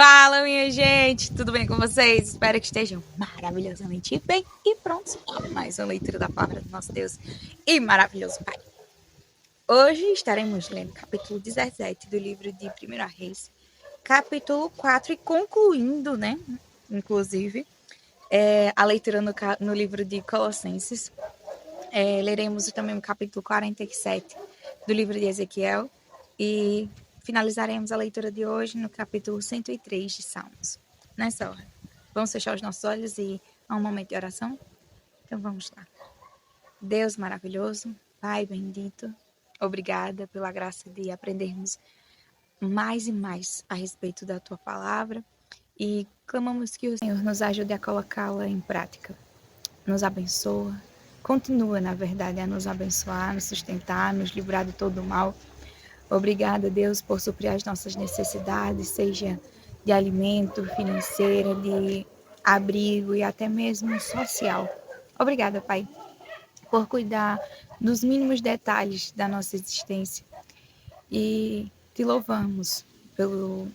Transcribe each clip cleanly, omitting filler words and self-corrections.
Fala, minha gente! Tudo bem com vocês? Espero que estejam maravilhosamente bem e prontos para mais uma leitura da palavra do nosso Deus e maravilhoso Pai. Hoje estaremos lendo capítulo 17 do livro de 1 Reis, capítulo 4 e concluindo, né? Inclusive, a leitura no livro de Colossenses. Leremos também o capítulo 47 do livro de Ezequiel e finalizaremos a leitura de hoje no capítulo 103 de Salmos. Nessa hora, vamos fechar os nossos olhos e a um momento de oração? Então vamos lá. Deus maravilhoso, Pai bendito, obrigada pela graça de aprendermos mais e mais a respeito da Tua palavra e clamamos que o Senhor nos ajude a colocá-la em prática. Nos abençoa, continua, na verdade, a nos abençoar, nos sustentar, nos livrar de todo o mal. Obrigada, Deus, por suprir as nossas necessidades, seja de alimento, financeira, de abrigo e até mesmo social. Obrigada, Pai, por cuidar dos mínimos detalhes da nossa existência. E te louvamos pelo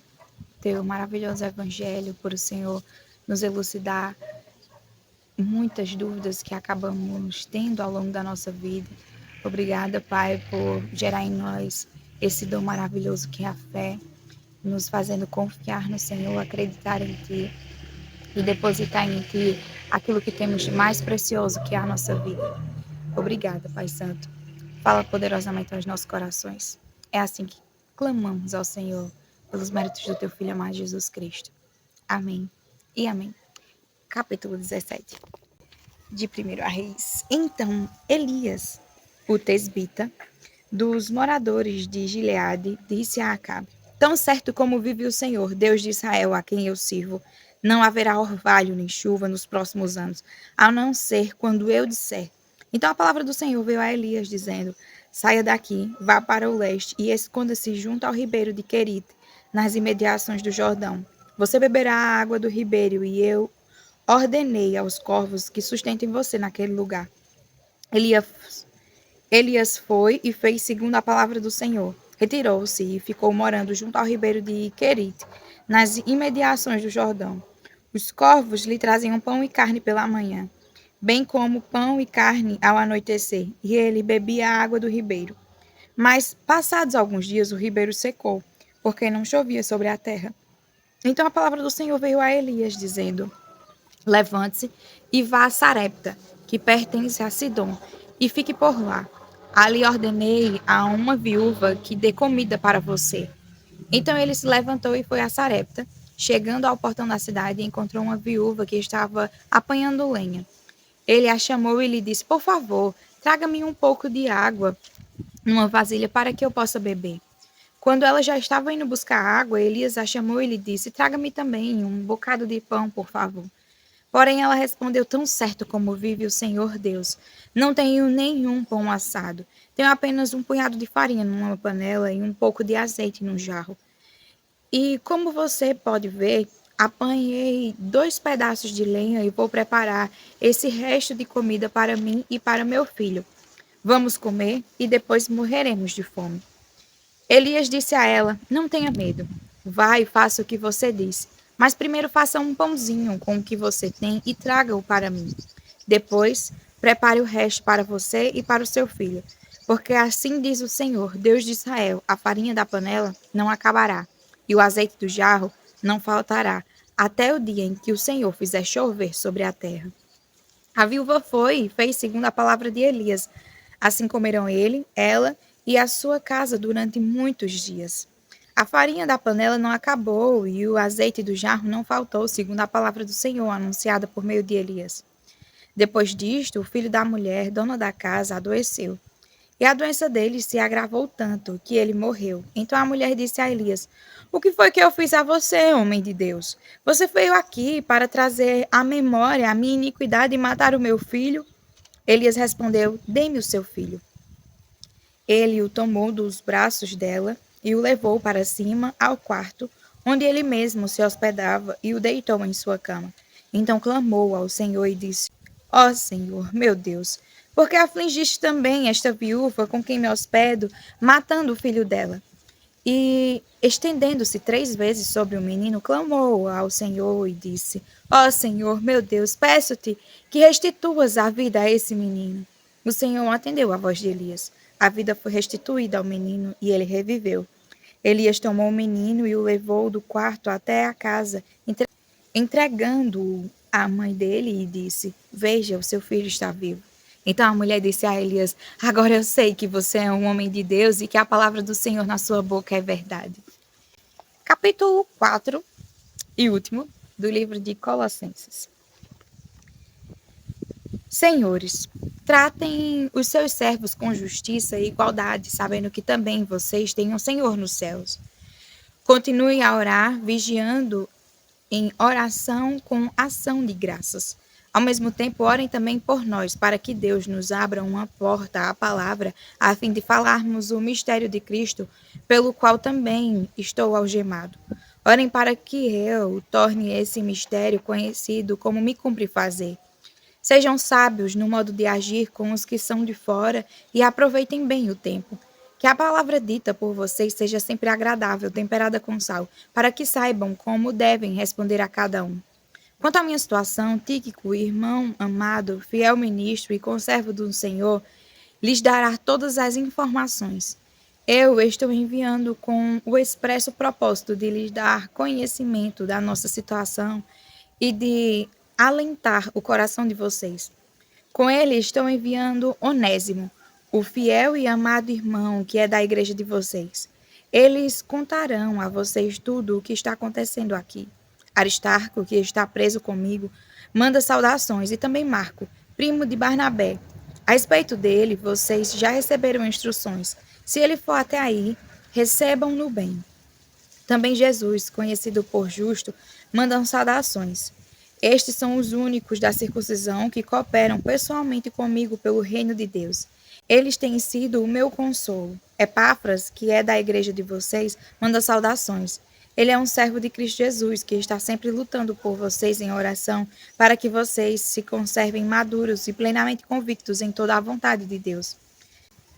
teu maravilhoso evangelho, por o Senhor nos elucidar muitas dúvidas que acabamos tendo ao longo da nossa vida. Obrigada, Pai, por gerar em nós esse dom maravilhoso que é a fé, nos fazendo confiar no Senhor, acreditar em Ti e depositar em Ti aquilo que temos de mais precioso, que é a nossa vida. Obrigada, Pai Santo. Fala poderosamente aos nossos corações. É assim que clamamos ao Senhor, pelos méritos do Teu Filho amado Jesus Cristo. Amém e amém. Capítulo 17 de 1 Reis. Então, Elias, o tesbita, dos moradores de Gileade, disse a Acabe: Tão certo como vive o Senhor, Deus de Israel, a quem eu sirvo, não haverá orvalho nem chuva nos próximos anos, a não ser quando eu disser. Então a palavra do Senhor veio a Elias, dizendo: Saia daqui, vá para o leste e esconda-se junto ao ribeiro de Querite, nas imediações do Jordão. Você beberá a água do ribeiro e eu ordenei aos corvos que sustentem você naquele lugar. Elias foi e fez segundo a palavra do Senhor. Retirou-se e ficou morando junto ao ribeiro de Querite, nas imediações do Jordão. Os corvos lhe traziam pão e carne pela manhã, bem como pão e carne ao anoitecer, e ele bebia a água do ribeiro. Mas, passados alguns dias, o ribeiro secou, porque não chovia sobre a terra. Então a palavra do Senhor veio a Elias, dizendo: Levante-se e vá a Sarepta, que pertence a Sidom, e fique por lá. Ali ordenei a uma viúva que dê comida para você. Então ele se levantou e foi a Sarepta. Chegando ao portão da cidade, encontrou uma viúva que estava apanhando lenha. Ele a chamou e lhe disse: Por favor, traga-me um pouco de água numa vasilha para que eu possa beber. Quando ela já estava indo buscar água, Elias a chamou e lhe disse: Traga-me também um bocado de pão, por favor. Porém, ela respondeu: Tão certo como vive o Senhor Deus, não tenho nenhum pão assado. Tenho apenas um punhado de farinha numa panela e um pouco de azeite num jarro. E como você pode ver, apanhei 2 pedaços de lenha e vou preparar esse resto de comida para mim e para meu filho. Vamos comer e depois morreremos de fome. Elias disse a ela: Não tenha medo. Vá e faça o que você disse. Mas primeiro faça um pãozinho com o que você tem e traga-o para mim. Depois, prepare o resto para você e para o seu filho. Porque assim diz o Senhor, Deus de Israel: a farinha da panela não acabará, e o azeite do jarro não faltará, até o dia em que o Senhor fizer chover sobre a terra. A viúva foi e fez segundo a palavra de Elias. Assim comeram ele, ela e a sua casa durante muitos dias. A farinha da panela não acabou e o azeite do jarro não faltou, segundo a palavra do Senhor anunciada por meio de Elias. Depois disto, o filho da mulher, dona da casa, adoeceu. E a doença dele se agravou tanto que ele morreu. Então a mulher disse a Elias: O que foi que eu fiz a você, homem de Deus? Você veio aqui para trazer à memória a minha iniquidade e matar o meu filho? Elias respondeu: Dê-me o seu filho. Ele o tomou dos braços dela e o levou para cima ao quarto, onde ele mesmo se hospedava, e o deitou em sua cama. Então clamou ao Senhor e disse: Ó Senhor, meu Deus, por que afligiste também esta viúva com quem me hospedo, matando o filho dela? E, estendendo-se 3 vezes sobre o menino, clamou ao Senhor e disse: Ó Senhor, meu Deus, peço-te que restituas a vida a esse menino. O Senhor atendeu a voz de Elias. A vida foi restituída ao menino e ele reviveu. Elias tomou o menino e o levou do quarto até a casa, entregando-o à mãe dele e disse: Veja, o seu filho está vivo. Então a mulher disse a Elias: Agora eu sei que você é um homem de Deus e que a palavra do Senhor na sua boca é verdade. Capítulo 4 e último do livro de Colossenses. Senhores, tratem os seus servos com justiça e igualdade, sabendo que também vocês têm um Senhor nos céus. Continue a orar, vigiando em oração com ação de graças. Ao mesmo tempo, orem também por nós, para que Deus nos abra uma porta à palavra, a fim de falarmos o mistério de Cristo, pelo qual também estou algemado. Orem para que eu torne esse mistério conhecido como me cumpre fazer. Sejam sábios no modo de agir com os que são de fora e aproveitem bem o tempo. Que a palavra dita por vocês seja sempre agradável, temperada com sal, para que saibam como devem responder a cada um. Quanto à minha situação, Tíquico, irmão amado, fiel ministro e conservo do Senhor, lhes dará todas as informações. Eu estou enviando com o expresso propósito de lhes dar conhecimento da nossa situação e de alentar o coração de vocês. Com ele estou enviando Onésimo, o fiel e amado irmão que é da igreja de vocês. Eles contarão a vocês tudo o que está acontecendo aqui. Aristarco, que está preso comigo, manda saudações, e também Marco, primo de Barnabé. A respeito dele, vocês já receberam instruções. Se ele for até aí, recebam-no bem. Também Jesus, conhecido por justo, manda saudações. Estes são os únicos da circuncisão que cooperam pessoalmente comigo pelo reino de Deus. Eles têm sido o meu consolo. Epáfras, que é da igreja de vocês, manda saudações. Ele é um servo de Cristo Jesus, que está sempre lutando por vocês em oração, para que vocês se conservem maduros e plenamente convictos em toda a vontade de Deus.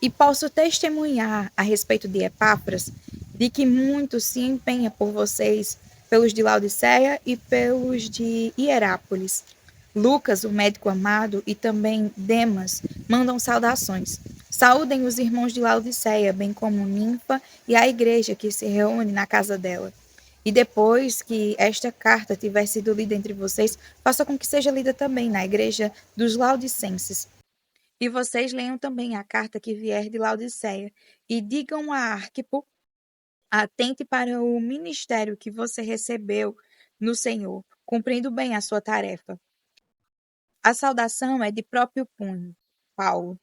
E posso testemunhar a respeito de Epáfras, de que muito se empenha por vocês, pelos de Laodiceia e pelos de Hierápolis. Lucas, o médico amado, e também Demas mandam saudações. Saúdem os irmãos de Laodiceia, bem como Ninfa e a igreja que se reúne na casa dela. E depois que esta carta tiver sido lida entre vocês, faça com que seja lida também na igreja dos Laodicenses. E vocês leiam também a carta que vier de Laodiceia, e digam a Arquipo: atente para o ministério que você recebeu no Senhor, cumprindo bem a sua tarefa. A saudação é de próprio punho. Paulo.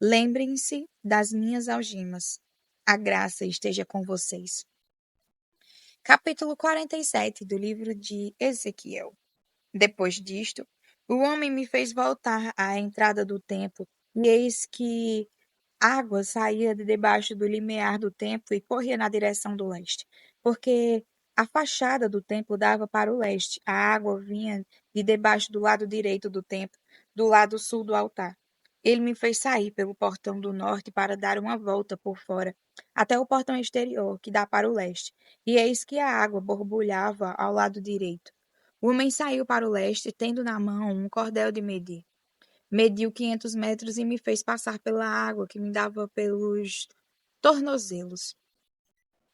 Lembrem-se das minhas algemas. A graça esteja com vocês. Capítulo 47 do livro de Ezequiel. Depois disto, o homem me fez voltar à entrada do templo, e eis que água saía de debaixo do limiar do templo e corria na direção do leste, porque a fachada do templo dava para o leste. A água vinha de debaixo do lado direito do templo, do lado sul do altar. Ele me fez sair pelo portão do norte para dar uma volta por fora, até o portão exterior, que dá para o leste, e eis que a água borbulhava ao lado direito. O homem saiu para o leste, tendo na mão um cordel de medir. Mediu 500 metros e me fez passar pela água que me dava pelos tornozelos.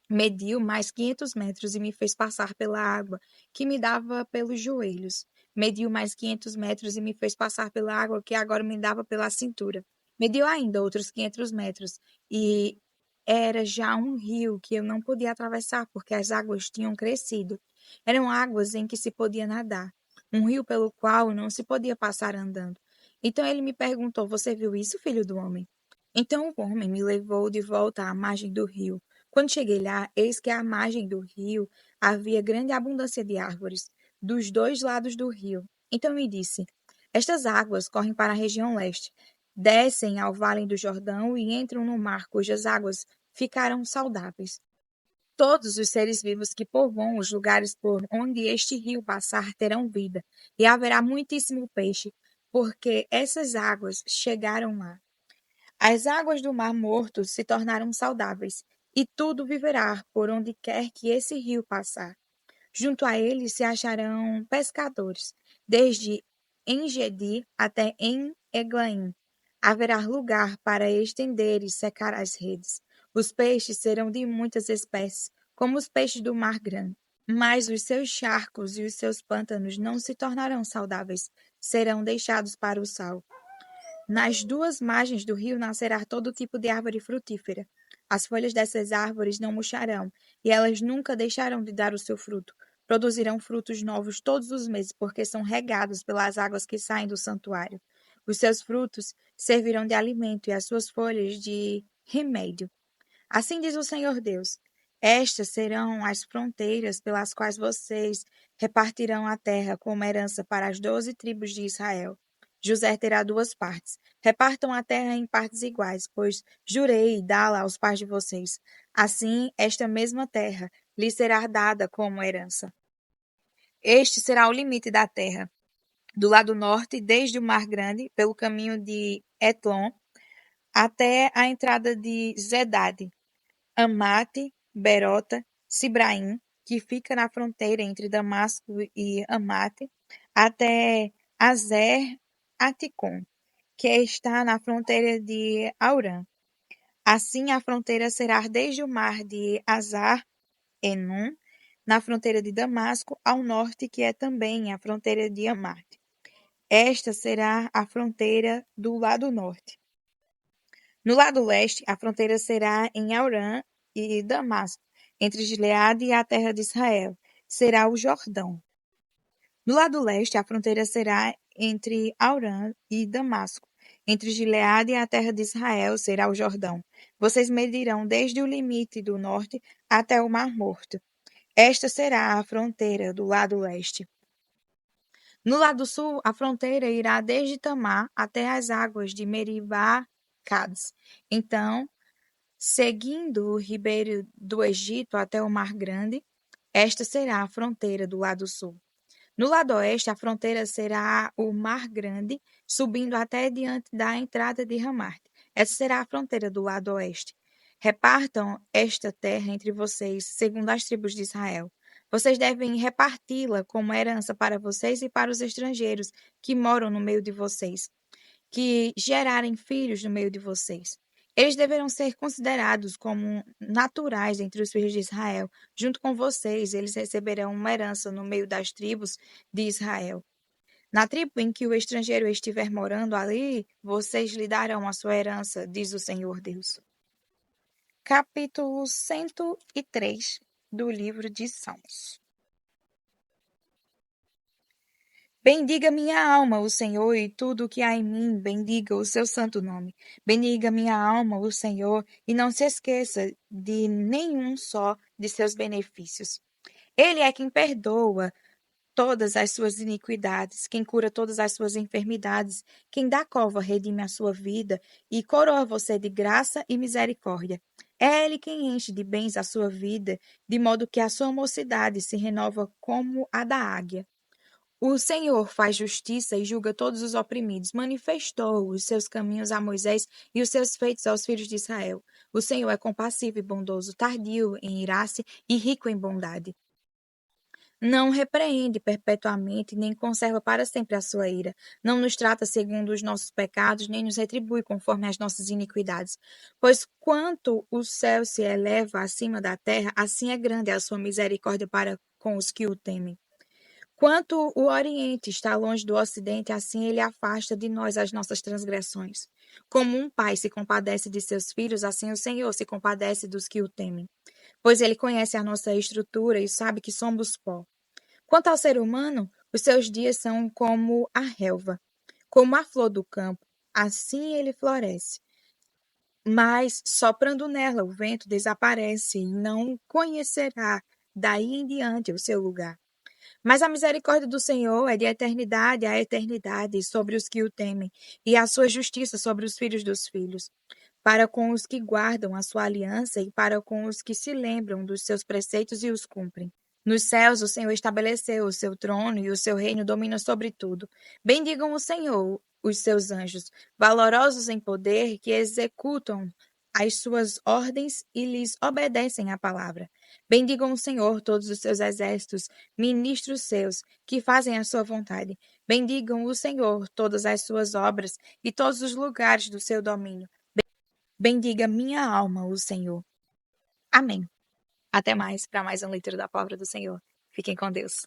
Mediu mais 500 metros e me fez passar pela água que me dava pelos joelhos. Mediu mais 500 metros e me fez passar pela água que agora me dava pela cintura. Mediu ainda outros 500 metros e era já um rio que eu não podia atravessar porque as águas tinham crescido. Eram águas em que se podia nadar, um rio pelo qual não se podia passar andando. Então ele me perguntou: Você viu isso, filho do homem? Então o homem me levou de volta à margem do rio. Quando cheguei lá, eis que à margem do rio havia grande abundância de árvores, dos dois lados do rio. Então me disse: Estas águas correm para a região leste, descem ao vale do Jordão e entram no mar, cujas águas ficaram saudáveis. Todos os seres vivos que povoam os lugares por onde este rio passar terão vida, e haverá muitíssimo peixe, porque essas águas chegaram lá. As águas do Mar Morto se tornaram saudáveis, e tudo viverá por onde quer que esse rio passar. Junto a ele se acharão pescadores, desde Engedi até Eglaim. Haverá lugar para estender e secar as redes. Os peixes serão de muitas espécies, como os peixes do mar grande. Mas os seus charcos e os seus pântanos não se tornarão saudáveis, serão deixados para o sal. Nas duas margens do rio nascerá todo tipo de árvore frutífera. As folhas dessas árvores não murcharão, e elas nunca deixarão de dar o seu fruto. Produzirão frutos novos todos os meses, porque são regados pelas águas que saem do santuário. Os seus frutos servirão de alimento e as suas folhas de remédio. Assim diz o Senhor Deus: estas serão as fronteiras pelas quais vocês repartirão a terra como herança para as 12 tribos de Israel. José terá duas partes. Repartam a terra em partes iguais, pois jurei dá-la aos pais de vocês. Assim, esta mesma terra lhes será dada como herança. Este será o limite da terra. Do lado norte, desde o Mar Grande, pelo caminho de Etlon, até a entrada de Zedade, Amate, Berota, Sibraim, que fica na fronteira entre Damasco e Amate, até Azer Aticom, que está na fronteira de Aurã. Assim, a fronteira será desde o mar de Azar Enon, na fronteira de Damasco, ao norte, que é também a fronteira de Amate. Esta será a fronteira do lado norte. No lado leste, a fronteira será em Aurã e Damasco, entre Gileade e a terra de Israel. Será o Jordão. No lado leste, a fronteira será entre Aurã e Damasco. Entre Gileade e a terra de Israel será o Jordão. Vocês medirão desde o limite do norte até o Mar Morto. Esta será a fronteira do lado leste. No lado sul, a fronteira irá desde Tamar até as águas de Meribá Cades. Então, seguindo o ribeiro do Egito até o Mar Grande, esta será a fronteira do lado sul. No lado oeste, a fronteira será o Mar Grande, subindo até diante da entrada de Ramarte. Essa será a fronteira do lado oeste. Repartam esta terra entre vocês, segundo as tribos de Israel. Vocês devem reparti-la como herança para vocês e para os estrangeiros que moram no meio de vocês, que gerarem filhos no meio de vocês. Eles deverão ser considerados como naturais entre os filhos de Israel. Junto com vocês, eles receberão uma herança no meio das tribos de Israel. Na tribo em que o estrangeiro estiver morando ali, vocês lhe darão a sua herança, diz o Senhor Deus. Capítulo 103 do livro de Salmos. Bendiga minha alma o Senhor e tudo o que há em mim, bendiga o seu santo nome. Bendiga minha alma o Senhor e não se esqueça de nenhum só de seus benefícios. Ele é quem perdoa todas as suas iniquidades, quem cura todas as suas enfermidades, quem da cova redime a sua vida e coroa você de graça e misericórdia. É ele quem enche de bens a sua vida, de modo que a sua mocidade se renova como a da águia. O Senhor faz justiça e julga todos os oprimidos. Manifestou os seus caminhos a Moisés e os seus feitos aos filhos de Israel. O Senhor é compassivo e bondoso, tardio em irar-se e rico em bondade. Não repreende perpetuamente, nem conserva para sempre a sua ira. Não nos trata segundo os nossos pecados, nem nos retribui conforme as nossas iniquidades. Pois quanto o céu se eleva acima da terra, assim é grande a sua misericórdia para com os que o temem. Quanto o Oriente está longe do Ocidente, assim ele afasta de nós as nossas transgressões. Como um pai se compadece de seus filhos, assim o Senhor se compadece dos que o temem. Pois ele conhece a nossa estrutura e sabe que somos pó. Quanto ao ser humano, os seus dias são como a relva, como a flor do campo. Assim ele floresce. Mas, soprando nela, o vento desaparece e não conhecerá daí em diante o seu lugar. Mas a misericórdia do Senhor é de eternidade a eternidade sobre os que o temem, e a sua justiça sobre os filhos dos filhos, para com os que guardam a sua aliança e para com os que se lembram dos seus preceitos e os cumprem. Nos céus o Senhor estabeleceu o seu trono e o seu reino domina sobre tudo. Bendigam o Senhor, os seus anjos, valorosos em poder, que executam as suas ordens e lhes obedecem à palavra. Bendigam o Senhor todos os seus exércitos, ministros seus, que fazem a sua vontade. Bendigam o Senhor todas as suas obras e todos os lugares do seu domínio. Bendiga minha alma o Senhor. Amém. Até mais para mais um leitura da palavra do Senhor. Fiquem com Deus.